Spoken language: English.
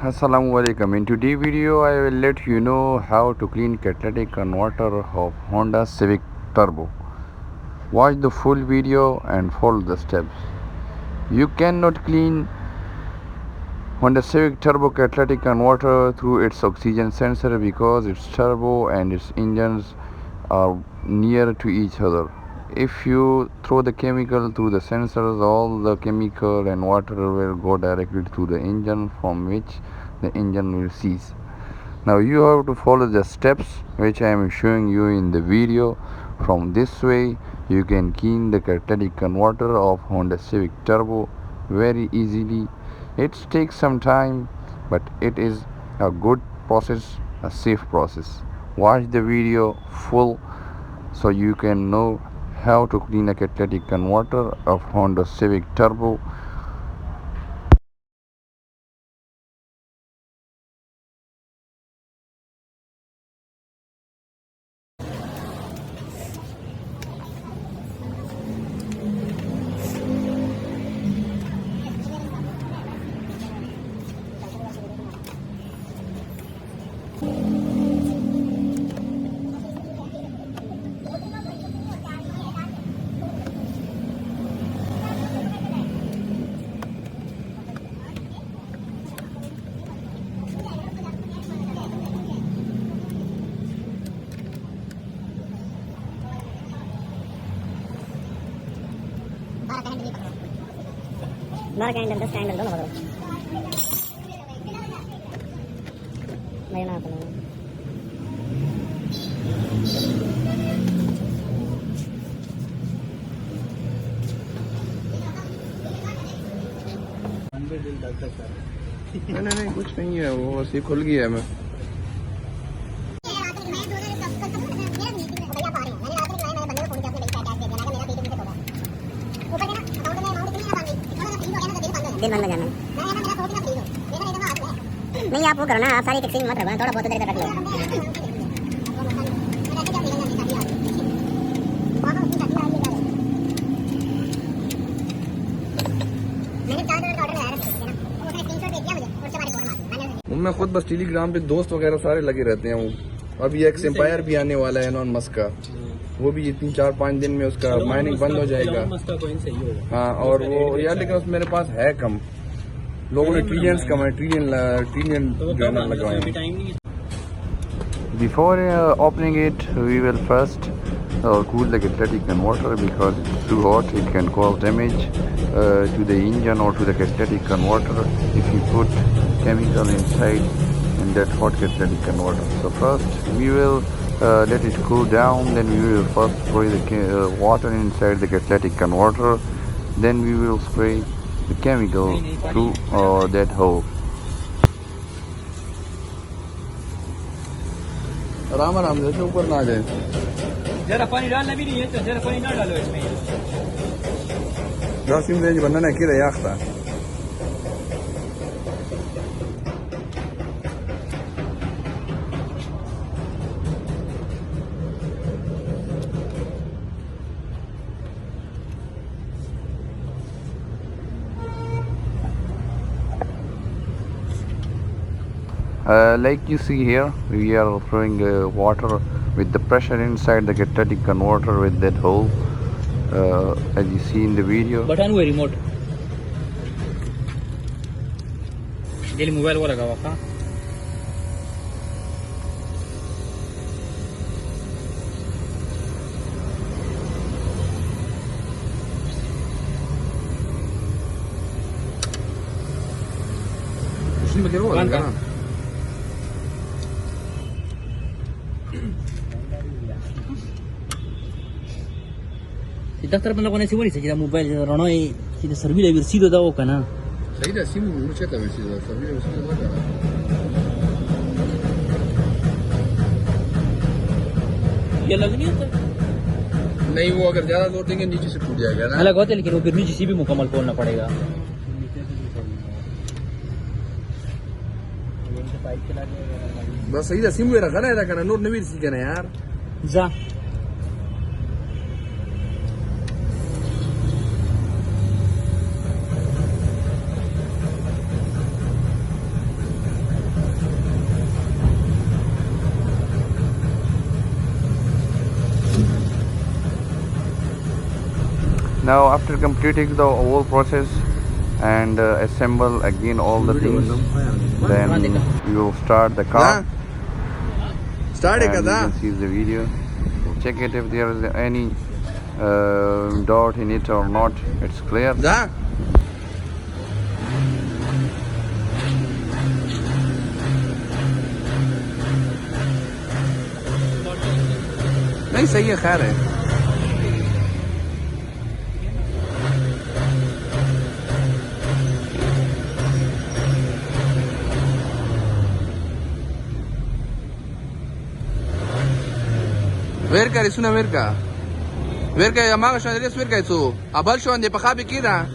Assalamualaikum. In today's video, I will let you know how to clean catalytic converter of Honda Civic Turbo. Watch the full video and follow the steps. You cannot clean Honda Civic Turbo catalytic converter through its oxygen sensor because its turbo and its engines are near to each other. If you throw the chemical through the sensors, all the chemical and water will go directly to the engine, from which the engine will cease. Now you have to follow the steps which I am showing you in the video. From this way you can clean the catalytic converter of Honda Civic Turbo very easily. It takes some time, but it is a good process, a safe process. Watch the video full so you can know how to clean a catalytic converter of Honda Civic Turbo. बारह candle 10 candle दोनों बदलो मैं ना अपना नहीं कुछ नहीं है, वो बस ये खुल गया है। मैं दिन भर में जाना नहीं, आप वो करो ना, आप सारी टैक्सी मत रखो, थोड़ा बहुत देर तक रख लो। मैं खुद बस टेलीग्राम पे दोस्त वगैरह सारे लगे रहते हैं। वो अभी एक एम्पायर भी आने वाला है एलॉन मस्क का, वो भी 3-4-5 दिन में उसका माइनिंग बंद हो जाएगा। हाँ, और वो यार लेकिन उसमें मेरे पास है कम, लोगों ने ट्रिलियंस कम है, ट्रिलियन लगवाए। Before opening it, we will first cool the catalytic converter because it's too hot. It can cause damage to the engine or to the catalytic converter if you put chemical inside in that hot catalytic converter. So first we will let it cool down, then we will first spray the water inside the catalytic converter, then we will spray the chemical through that hole. आराम आराम से ऊपर ना जाए। जरा पानी डालना भी नहीं है, तो जरा पानी ना डालो इसमें। Rasim रेंज बनना है किधर याख्ता। Like you see here, we are throwing water with the pressure inside the catalytic converter with that hole, as you see in the video. Button हुए रिमोट डेली मोबाइल वो लगा हुआ था। उसमें क्या हुआ ना? दफ्तर में लोगों ने सिवरी से जिदा मोबाइल रनो है जिदा सर्विस है सीधो दाओ का ना सही है। सिम मुझे तो वैसे सर्विस लगा ये लग नहीं होता नहीं, वो अगर ज्यादा जोर देंगे नीचे से टूट जाएगा ना। अलग होता है, लेकिन वो फिर नीचे से भी मुकम्मल खोलना पड़ेगा। बस सही है। सिम रखा ना रखा नूर नवीर सी कहना यार जा Now after completing the whole process and assemble again all the things, then we will start the car. Start And you can see the video. Check it if there is any dot in it or not. It's clear. नहीं सही है खैर है Verga, es una verga. Verga, ya maga, schon, das Verga zu. Aber schon, die Pachabi kira.